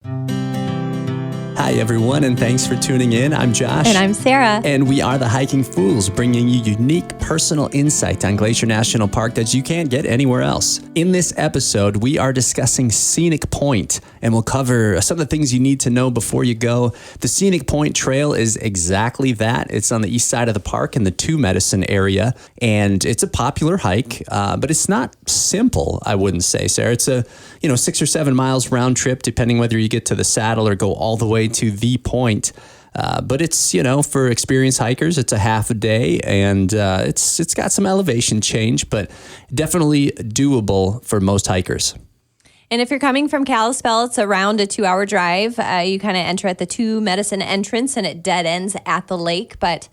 Hi, everyone, and thanks for tuning in. I'm Josh. And I'm Sarah. And we are the Hiking Fools, bringing you unique personal insight on Glacier National Park that you can't get anywhere else. In this episode, we are discussing Scenic Point, and we'll cover some of the things you need to know before you go. The Scenic Point Trail is exactly that. It's on the east side of the park in the Two Medicine area, and it's a popular hike, but it's not simple, I wouldn't say, Sarah. It's a 6 or 7 miles round trip, depending whether you get to the saddle or go all the way to the point. But it's, for experienced hikers, it's a half a day, and it's got some elevation change, but definitely doable for most hikers. And if you're coming from Kalispell, it's around a 2-hour drive. You kind of enter at the Two Medicine entrance, and it dead ends at the lake. But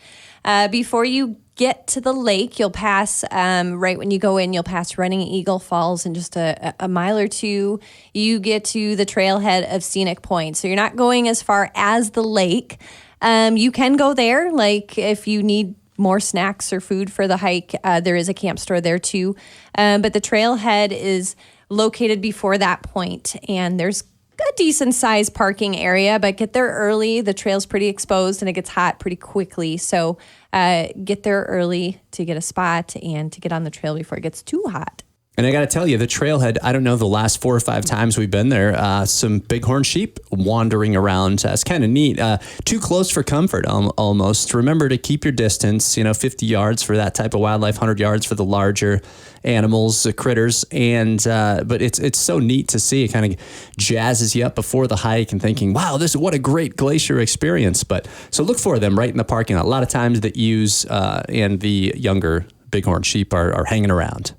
before you get to the lake, you'll pass, right when you go in, you'll pass Running Eagle Falls, and just a mile or two, you get to the trailhead of Scenic Point. So you're not going as far as the lake. You can go there, like if you need more snacks or food for the hike, there is a camp store there too. But the trailhead is located before that point, and there's a decent sized parking area, but get there early. The trail's pretty exposed and it gets hot pretty quickly. So get there early to get a spot and to get on the trail before it gets too hot. And I got to tell you, the trailhead, I don't know, the last 4 or 5 times we've been there, some bighorn sheep wandering around. It's kind of neat. Too close for comfort, almost. Remember to keep your distance, 50 yards for that type of wildlife, 100 yards for the larger animals, the critters. And but it's so neat to see. It kind of jazzes you up before the hike and thinking, wow, what a great glacier experience. But so look for them right in the parking lot. A lot of times the ewes and the younger bighorn sheep are hanging around.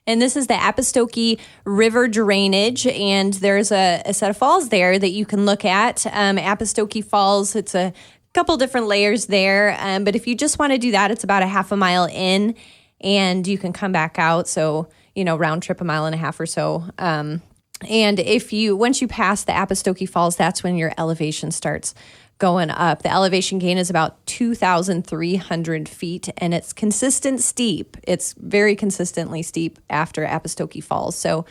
And this is the Apostokee River drainage, and there's a set of falls there that you can look at. Apostokee Falls, it's a couple different layers there, but if you just want to do that, it's about a half a mile in, and you can come back out, so, round trip 1.5 miles or so. And once you pass the Apostokee Falls, that's when your elevation starts going up. The elevation gain is about 2,300 feet, and it's consistent steep. It's very consistently steep after Apostokee Falls. So,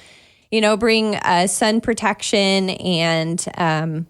bring sun protection and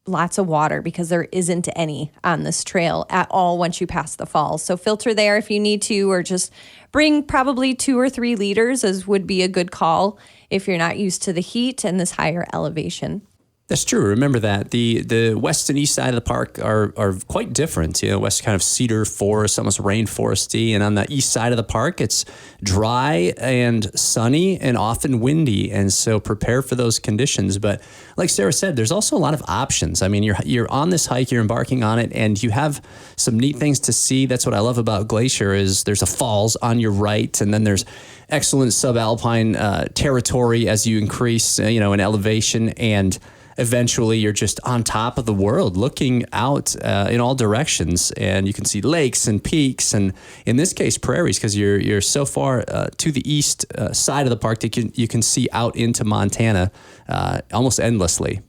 lots of water, because there isn't any on this trail at all once you pass the falls. So filter there if you need to, or just bring probably 2 or 3 liters, as would be a good call if you're not used to the heat and this higher elevation. That's true. Remember that. The west and east side of the park are quite different. West kind of cedar forest, almost rainforesty. And on the east side of the park, it's dry and sunny and often windy. And so prepare for those conditions. But like Sarah said, there's also a lot of options. I mean, you're on this hike, you're embarking on it, and you have some neat things to see. That's what I love about Glacier is there's a falls on your right, and then there's excellent subalpine territory as you increase, in elevation, and eventually you're just on top of the world looking out in all directions, and you can see lakes and peaks, and in this case prairies, because you're so far to the east side of the park that you can see out into Montana almost endlessly.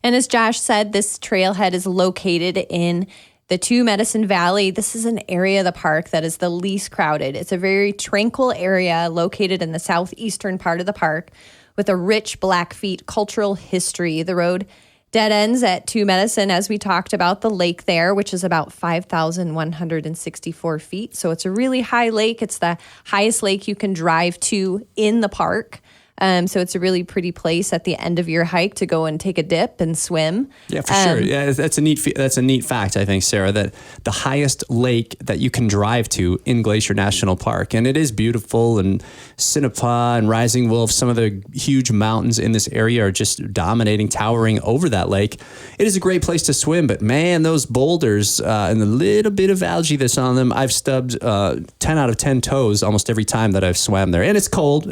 And as Josh said, this trailhead is located in the Two Medicine Valley. This is an area of the park that is the least crowded. It's a very tranquil area located in the southeastern part of the park, with a rich Blackfeet cultural history. The road dead ends at Two Medicine, as we talked about, the lake there, which is about 5,164 feet. So it's a really high lake. It's the highest lake you can drive to in the park. So it's a really pretty place at the end of your hike to go and take a dip and swim. Yeah, for sure. Yeah, that's a neat fact, I think, Sarah, that the highest lake that you can drive to in Glacier National Park, and it is beautiful, and Sinapa and Rising Wolf, some of the huge mountains in this area are just dominating, towering over that lake. It is a great place to swim, but man, those boulders and the little bit of algae that's on them, I've stubbed 10 out of 10 toes almost every time that I've swam there. And it's cold,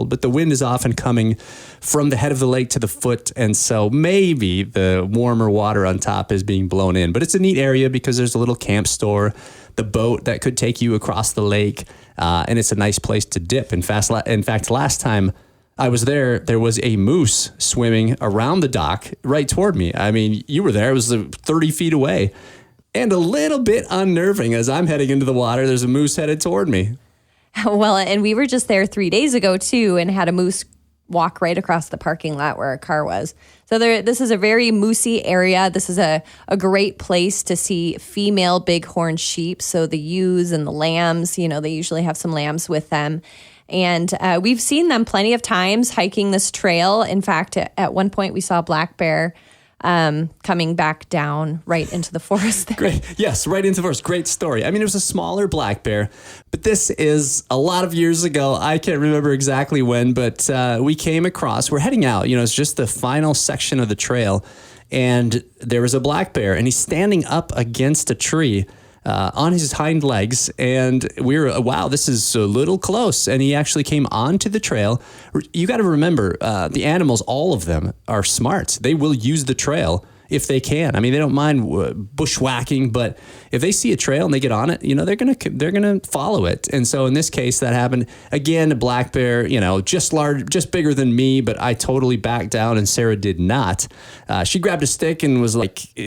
but the wind is often coming from the head of the lake to the foot, and so maybe the warmer water on top is being blown in. But it's a neat area because there's a little camp store, the boat that could take you across the lake, and it's a nice place to dip. In fact, last time I was there, there was a moose swimming around the dock right toward me. I mean, you were there. It was 30 feet away, and a little bit unnerving as I'm heading into the water. There's a moose headed toward me. Well, and we were just there 3 days ago, too, and had a moose walk right across the parking lot where our car was. So this is a very moosey area. This is a great place to see female bighorn sheep. So the ewes and the lambs, they usually have some lambs with them. And we've seen them plenty of times hiking this trail. In fact, at one point we saw a black bear coming back down right into the forest there. Great. Yes, right into the forest. Great story. I mean, it was a smaller black bear, but this is a lot of years ago. I can't remember exactly when, but we came across, we're heading out, it's just the final section of the trail, and there was a black bear, and he's standing up against a tree on his hind legs, and we were, wow, this is a little close. And he actually came onto the trail. You got to remember, the animals, all of them are smart. They will use the trail if they can. I mean, they don't mind bushwhacking, but if they see a trail and they get on it, they're gonna follow it. And so in this case, that happened again. A black bear, just bigger than me, but I totally backed down, and Sarah did not. She grabbed a stick and was like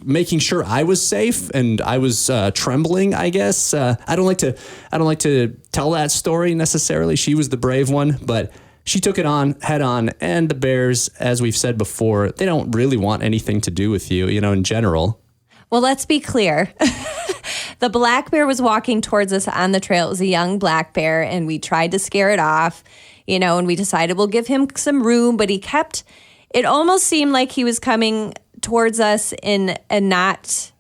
making sure I was safe, and I was trembling, I guess. I don't like to tell that story necessarily. She was the brave one, but she took it on head on, and the bears, as we've said before, they don't really want anything to do with you, in general. Well, let's be clear. The black bear was walking towards us on the trail. It was a young black bear, and we tried to scare it off, and we decided we'll give him some room, but it almost seemed like he was coming towards us in a not,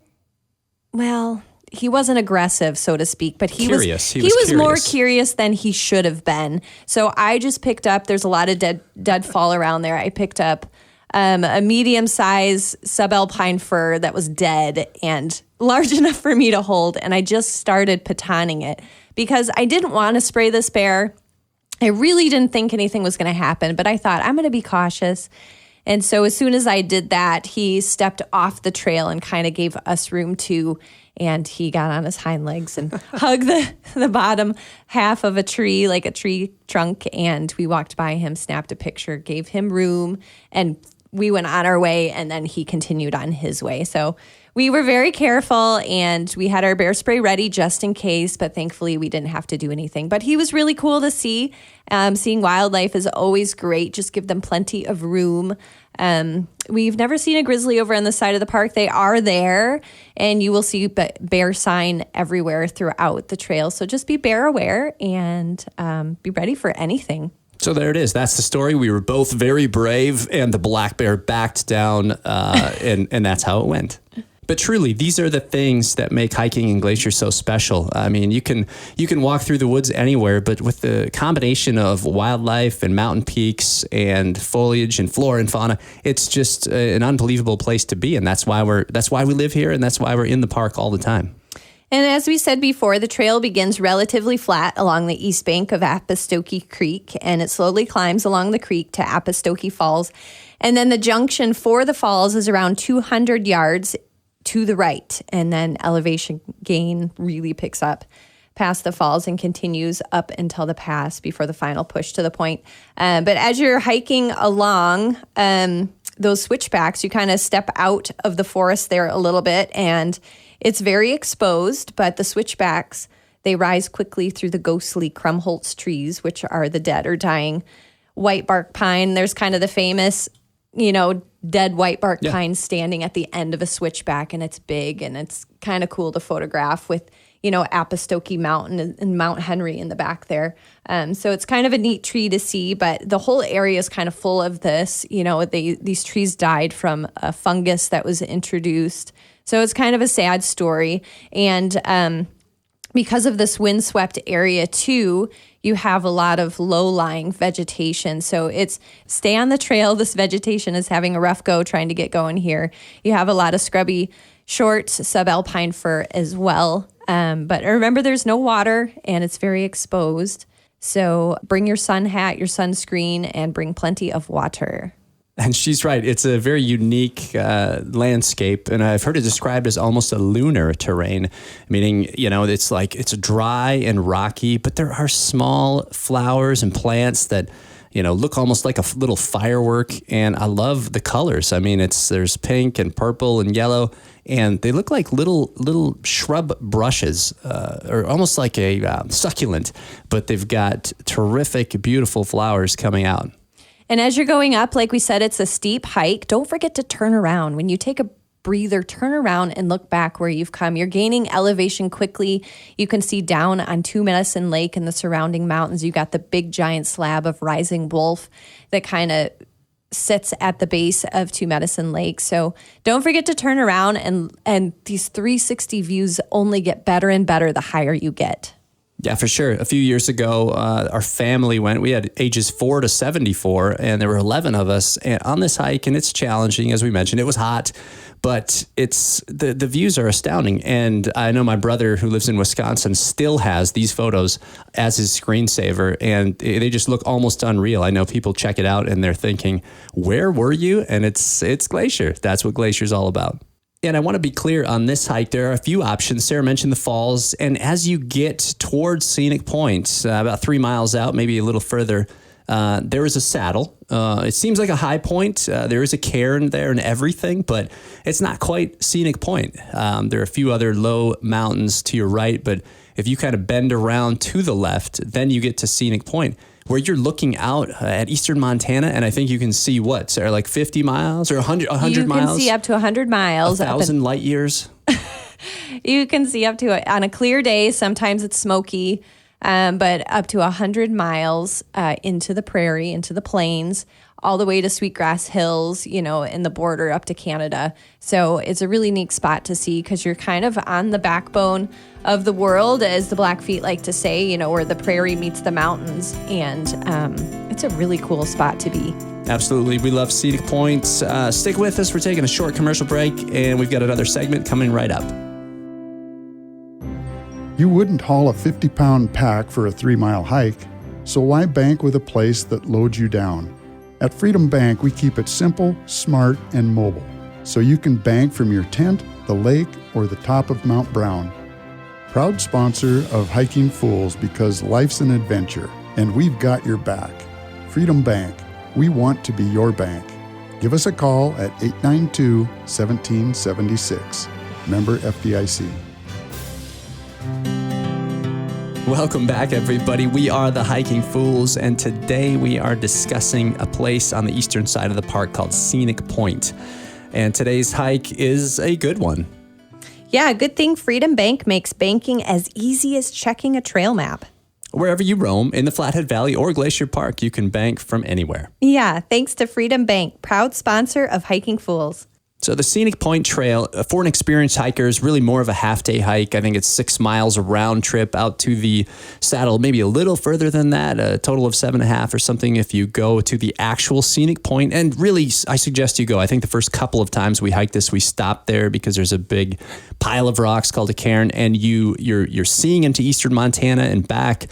well, he wasn't aggressive, so to speak, but he curious. was more curious than he should have been. So I just picked up, there's a lot of dead fall around there. I picked up a medium-sized subalpine fir that was dead and large enough for me to hold, and I just started patoning it because I didn't want to spray this bear. I really didn't think anything was going to happen, but I thought, I'm going to be cautious. And so as soon as I did that, he stepped off the trail and kind of gave us room to, and he got on his hind legs and hugged the bottom half of a tree, like a tree trunk, and we walked by him, snapped a picture, gave him room, and we went on our way, and then he continued on his way. So we were very careful, and we had our bear spray ready just in case, but thankfully we didn't have to do anything. But he was really cool to see. Seeing wildlife is always great. Just give them plenty of room. We've never seen a grizzly over on the side of the park. They are there, and you will see bear sign everywhere throughout the trail. So just be bear aware and be ready for anything. So there it is. That's the story. We were both very brave, and the black bear backed down, and that's how it went. But truly, these are the things that make hiking in Glacier so special. I mean, you can walk through the woods anywhere, but with the combination of wildlife and mountain peaks and foliage and flora and fauna, it's just an unbelievable place to be. And that's why we live here, and that's why we're in the park all the time. And as we said before, the trail begins relatively flat along the east bank of Apostokee Creek, and it slowly climbs along the creek to Apostokee Falls. And then the junction for the falls is around 200 yards to the right, and then elevation gain really picks up past the falls and continues up until the pass before the final push to the point. But as you're hiking along those switchbacks, you kind of step out of the forest there a little bit, and it's very exposed, but the switchbacks, they rise quickly through the ghostly Krumholtz trees, which are the dead or dying white bark pine. There's kind of the famous, dead white bark pine standing at the end of a switchback, and it's big, and it's kind of cool to photograph with, Apostokee Mountain and Mount Henry in the back there. So it's kind of a neat tree to see, but the whole area is kind of full of this. These trees died from a fungus that was introduced. So it's kind of a sad story. And because of this windswept area too, you have a lot of low-lying vegetation. So it's stay on the trail. This vegetation is having a rough go trying to get going here. You have a lot of scrubby, short subalpine fir as well. But remember, there's no water, and it's very exposed. So bring your sun hat, your sunscreen, and bring plenty of water. And she's right. It's a very unique landscape, and I've heard it described as almost a lunar terrain, meaning, it's dry and rocky, but there are small flowers and plants that, look almost like a little firework, and I love the colors. I mean, there's pink and purple and yellow, and they look like little shrub brushes, or almost like a succulent, but they've got terrific, beautiful flowers coming out. And as you're going up, like we said, it's a steep hike. Don't forget to turn around. When you take a breather, turn around and look back where you've come. You're gaining elevation quickly. You can see down on Two Medicine Lake and the surrounding mountains. You got the big giant slab of Rising Wolf that kind of sits at the base of Two Medicine Lake. So don't forget to turn around, and these 360 views only get better and better the higher you get. Yeah, for sure. A few years ago, our family went. We had ages 4 to 74, and there were 11 of us on this hike, and it's challenging, as we mentioned. It was hot, but it's the views are astounding. And I know my brother, who lives in Wisconsin, still has these photos as his screensaver, and they just look almost unreal. I know people check it out, and they're thinking, where were you? And it's Glacier. That's what Glacier's all about. And I want to be clear on this hike. There are a few options. Sarah mentioned the falls. And as you get towards Scenic Point, about 3 miles out, maybe a little further, there is a saddle. It seems like a high point. There is a cairn there and everything, but it's not quite Scenic Point. There are a few other low mountains to your right, but if you kind of bend around to the left, then you get to Scenic Point, where you're looking out at eastern Montana, and I think you can see what, Sarah, like 50 miles or 100 miles? You can see up to 100 miles. 1,000 light years? You can see up to, on a clear day, sometimes it's smoky, but up to 100 miles into the prairie, into the plains, all the way to Sweetgrass Hills, in the border up to Canada. So it's a really neat spot to see because you're kind of on the backbone of the world, as the Blackfeet like to say, where the prairie meets the mountains. And it's a really cool spot to be. Absolutely. We love Scenic Point. Stick with us. We're taking a short commercial break, and we've got another segment coming right up. You wouldn't haul a 50-pound pack for a 3-mile hike, so why bank with a place that loads you down? At Freedom Bank, we keep it simple, smart, and mobile, so you can bank from your tent, the lake, or the top of Mount Brown. Proud sponsor of Hiking Fools, because life's an adventure, and we've got your back. Freedom Bank, we want to be your bank. Give us a call at 892-1776. Member FDIC. Welcome back, everybody. We are the Hiking Fools, and today we are discussing a place on the eastern side of the park called Scenic Point. And today's hike is a good one. Yeah, good thing Freedom Bank makes banking as easy as checking a trail map. Wherever you roam, in the Flathead Valley or Glacier Park, you can bank from anywhere. Yeah, thanks to Freedom Bank, proud sponsor of Hiking Fools. So the Scenic Point Trail, for an experienced hiker, is really more of a half-day hike. I think it's 6 miles a round trip out to the saddle, maybe a little further than that, a total of 7.5 or something if you go to the actual Scenic Point. And really, I suggest you go. I think the first couple of times we hiked this, we stopped there because there's a big pile of rocks called a cairn, and you're seeing into eastern Montana and back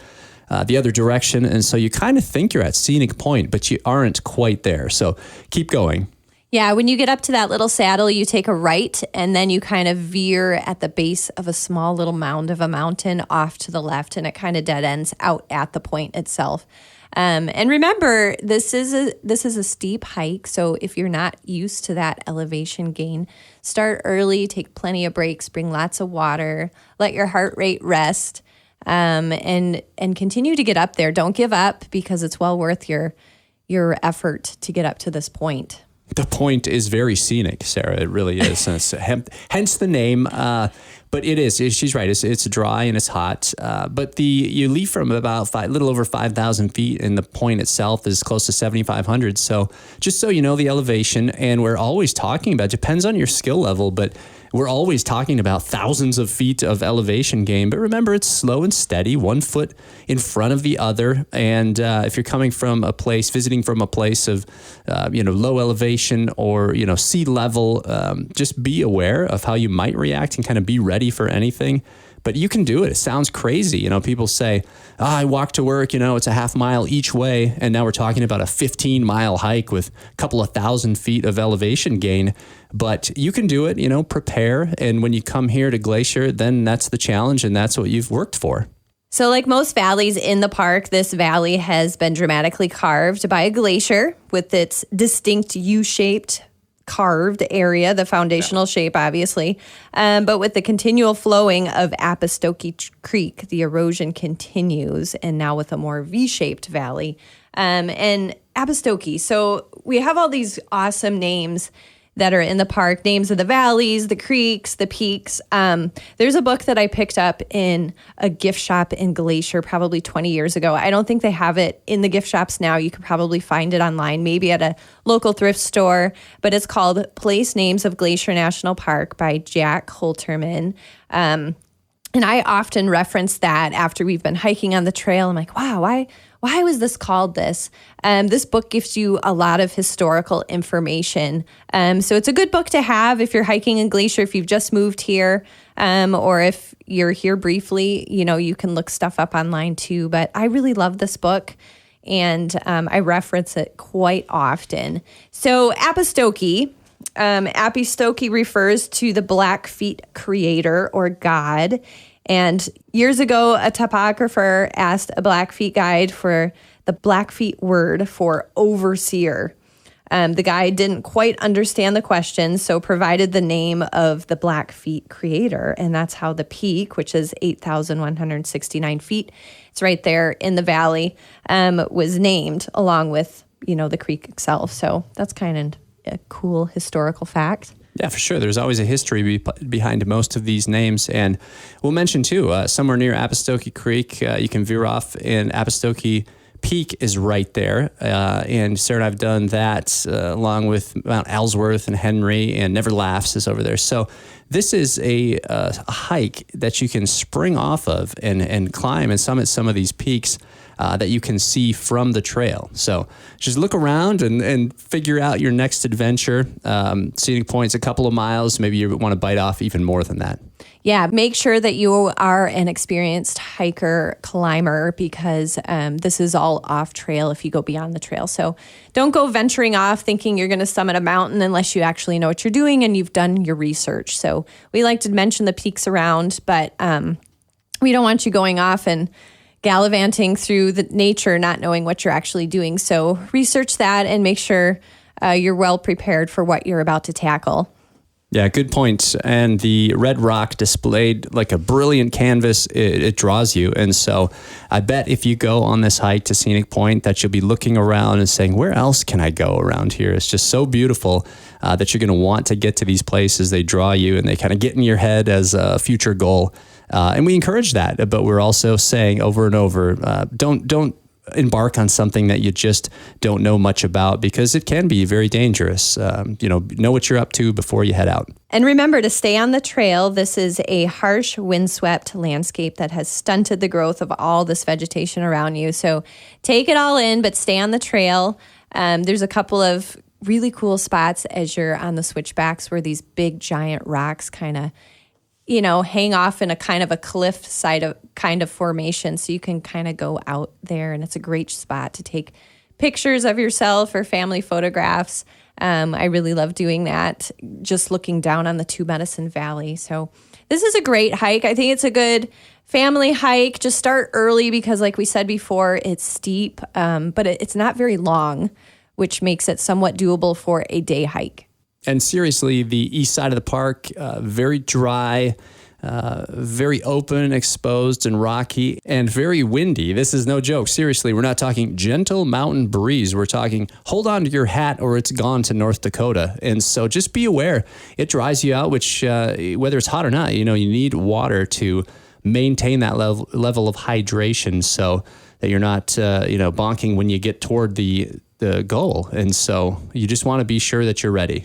the other direction. And so you kind of think you're at Scenic Point, but you aren't quite there. So keep going. Yeah, when you get up to that little saddle, you take a right, and then you kind of veer at the base of a small little mound of a mountain off to the left, and it kind of dead ends out at the point itself. And remember, this is a steep hike, so if you're not used to that elevation gain, start early, take plenty of breaks, bring lots of water, let your heart rate rest, and continue to get up there. Don't give up, because it's well worth your effort to get up to this point. The point is very scenic, Sarah. It really is. Hence the name. But it is. She's right. It's dry and it's hot. But you leave from about little over 5,000 feet, and the point itself is close to 7,500. So just so you know the elevation, and we're always talking about, depends on your skill level, but we're always talking about thousands of feet of elevation gain. But remember, it's slow and steady, 1 foot in front of the other. And if you're coming from a place, visiting from a place of, low elevation or, sea level, just be aware of how you might react and kind of be ready for anything. But you can do it. It sounds crazy. People say, I walk to work, it's a half mile each way. And now we're talking about a 15-mile hike with a couple of 1,000 feet of elevation gain. But you can do it, prepare. And when you come here to Glacier, then that's the challenge, and that's what you've worked for. So like most valleys in the park, this valley has been dramatically carved by a glacier with its distinct U-shaped carved area, the foundational shape, obviously. But with the continual flowing of Apostokee Creek, the erosion continues, and now with a more V-shaped valley. And Apostoke. So we have all these awesome names that are in the park, names of the valleys, the creeks, the peaks. There's a book that I picked up in a gift shop in Glacier probably 20 years ago. I don't think they have it in the gift shops now. You could probably find it online, maybe at a local thrift store, but it's called Place Names of Glacier National Park by Jack Holterman. And I often reference that after we've been hiking on the trail. I'm like, wow, why was this called this? This book gives you a lot of historical information. So it's a good book to have if you're hiking in Glacier, if you've just moved here, or if you're here briefly, you can look stuff up online too. But I really love this book, and I reference it quite often. So Apostoke. Apostoke refers to the Blackfeet creator or god. And years ago, a topographer asked a Blackfeet guide for the Blackfeet word for overseer. The guide didn't quite understand the question, so provided the name of the Blackfeet creator. And that's how the peak, which is 8,169 feet, it's right there in the valley, was named along with, the creek itself. So that's kind of a cool historical fact. Yeah, for sure. There's always a history behind most of these names. And we'll mention, too, somewhere near Apostoke Creek, you can veer off, and Apostoke Peak is right there. And Sarah and I have done that along with Mount Ellsworth and Henry, and Never Laughs is over there. So this is a hike that you can spring off of and climb and summit some of these peaks that you can see from the trail. So just look around and figure out your next adventure. Scenic Point's a couple of miles. Maybe you want to bite off even more than that. Yeah, make sure that you are an experienced hiker, climber, because this is all off trail if you go beyond the trail. So don't go venturing off thinking you're going to summit a mountain unless you actually know what you're doing and you've done your research. So we like to mention the peaks around, but we don't want you going off and gallivanting through the nature, not knowing what you're actually doing. So research that and make sure you're well prepared for what you're about to tackle. Yeah, good point. And the red rock displayed like a brilliant canvas, it draws you. And so I bet if you go on this hike to Scenic Point that you'll be looking around and saying, where else can I go around here? It's just so beautiful that you're going to want to get to these places. They draw you and they kind of get in your head as a future goal. And we encourage that, but we're also saying over and over, don't embark on something that you just don't know much about, because it can be very dangerous. Know what you're up to before you head out. And remember to stay on the trail. This is a harsh, windswept landscape that has stunted the growth of all this vegetation around you. So take it all in, but stay on the trail. There's a couple of really cool spots as you're on the switchbacks where these big, giant rocks kind of hang off in a kind of a cliff side of kind of formation. So you can kind of go out there, and it's a great spot to take pictures of yourself or family photographs. I really love doing that, just looking down on the Two Medicine Valley. So this is a great hike. I think it's a good family hike. Just start early because, like we said before, it's steep, but it's not very long, which makes it somewhat doable for a day hike. And seriously, the east side of the park, very dry, very open, exposed, and rocky, and very windy. This is no joke. Seriously, we're not talking gentle mountain breeze. We're talking hold on to your hat or it's gone to North Dakota. And so just be aware. It dries you out, which whether it's hot or not, you need water to maintain that level of hydration so that you're not, bonking when you get toward the goal. And so you just want to be sure that you're ready.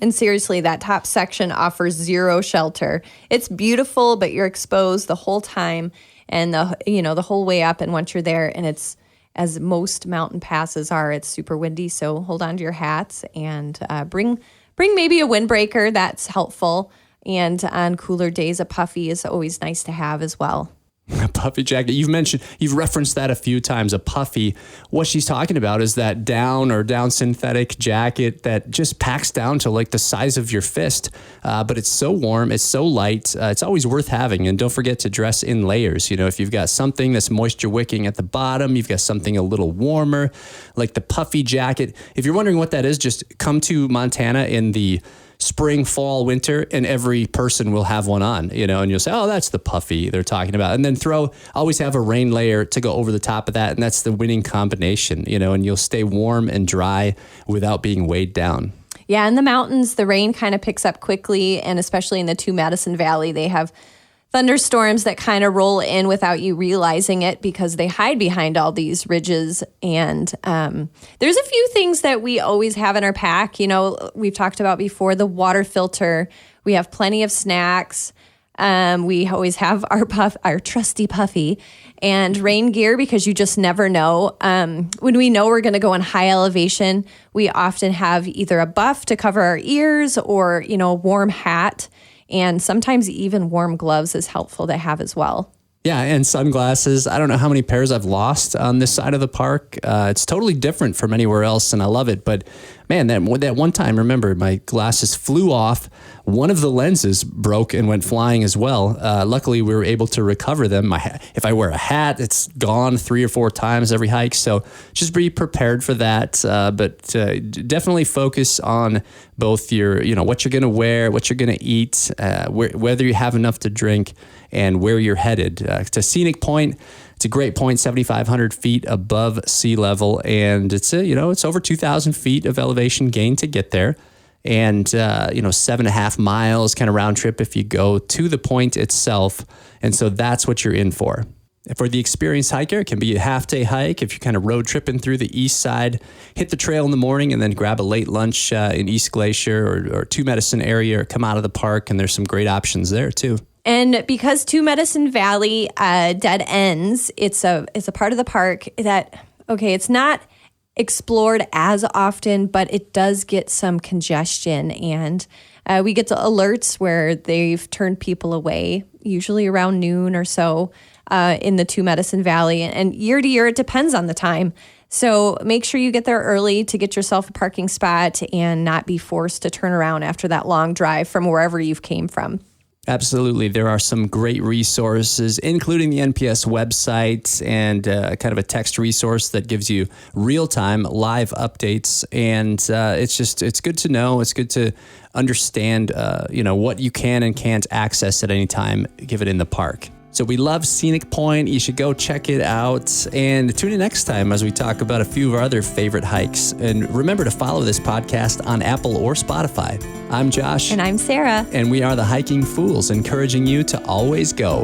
And seriously, that top section offers zero shelter. It's beautiful, but you're exposed the whole time and the whole way up. And once you're there, and it's, as most mountain passes are, it's super windy. So hold on to your hats and bring maybe a windbreaker. That's helpful. And on cooler days, a puffy is always nice to have as well. A puffy jacket. You've referenced that a few times, a puffy. What she's talking about is that down synthetic jacket that just packs down to like the size of your fist. But it's so warm, it's so light. It's always worth having. And don't forget to dress in layers. If you've got something that's moisture wicking at the bottom, you've got something a little warmer, like the puffy jacket. If you're wondering what that is, just come to Montana in the spring, fall, winter, and every person will have one on, and you'll say, oh, that's the puffy they're talking about. And then always have a rain layer to go over the top of that. And that's the winning combination, and you'll stay warm and dry without being weighed down. Yeah, in the mountains, the rain kind of picks up quickly, and especially in the Two Medicine Valley, they have thunderstorms that kind of roll in without you realizing it because they hide behind all these ridges. And there's a few things that we always have in our pack. We've talked about before, the water filter. We have plenty of snacks. We always have our trusty puffy, and rain gear because you just never know. When we know we're going to go in high elevation, we often have either a buff to cover our ears or, a warm hat. And sometimes even warm gloves is helpful to have as well. Yeah, and sunglasses. I don't know how many pairs I've lost on this side of the park. It's totally different from anywhere else, and I love it. But man, that one time, remember, my glasses flew off. One of the lenses broke and went flying as well. Luckily, we were able to recover them. If I wear a hat, it's gone 3 or 4 times every hike. So just be prepared for that. But definitely focus on both your, what you're going to wear, what you're going to eat, whether you have enough to drink, and where you're headed. To Scenic Point, it's a great point, 7,500 feet above sea level, and it's over 2,000 feet of elevation gain to get there, and 7.5 miles kind of round trip if you go to the point itself, and so that's what you're in for. For the experienced hiker, it can be a half-day hike. If you're kind of road tripping through the east side, hit the trail in the morning and then grab a late lunch in East Glacier or Two Medicine area, or come out of the park, and there's some great options there too. And because Two Medicine Valley dead ends, it's a part of the park that, it's not explored as often, but it does get some congestion. And we get the alerts where they've turned people away, usually around noon or so in the Two Medicine Valley. And year to year, it depends on the time. So make sure you get there early to get yourself a parking spot and not be forced to turn around after that long drive from wherever you've came from. Absolutely. There are some great resources, including the NPS website and kind of a text resource that gives you real-time live updates. And it's good to know. It's good to understand, what you can and can't access at any time, given in the park. So we love Scenic Point. You should go check it out, and tune in next time as we talk about a few of our other favorite hikes. And remember to follow this podcast on Apple or Spotify. I'm Josh. And I'm Sarah. And we are the Hiking Fools, encouraging you to always go.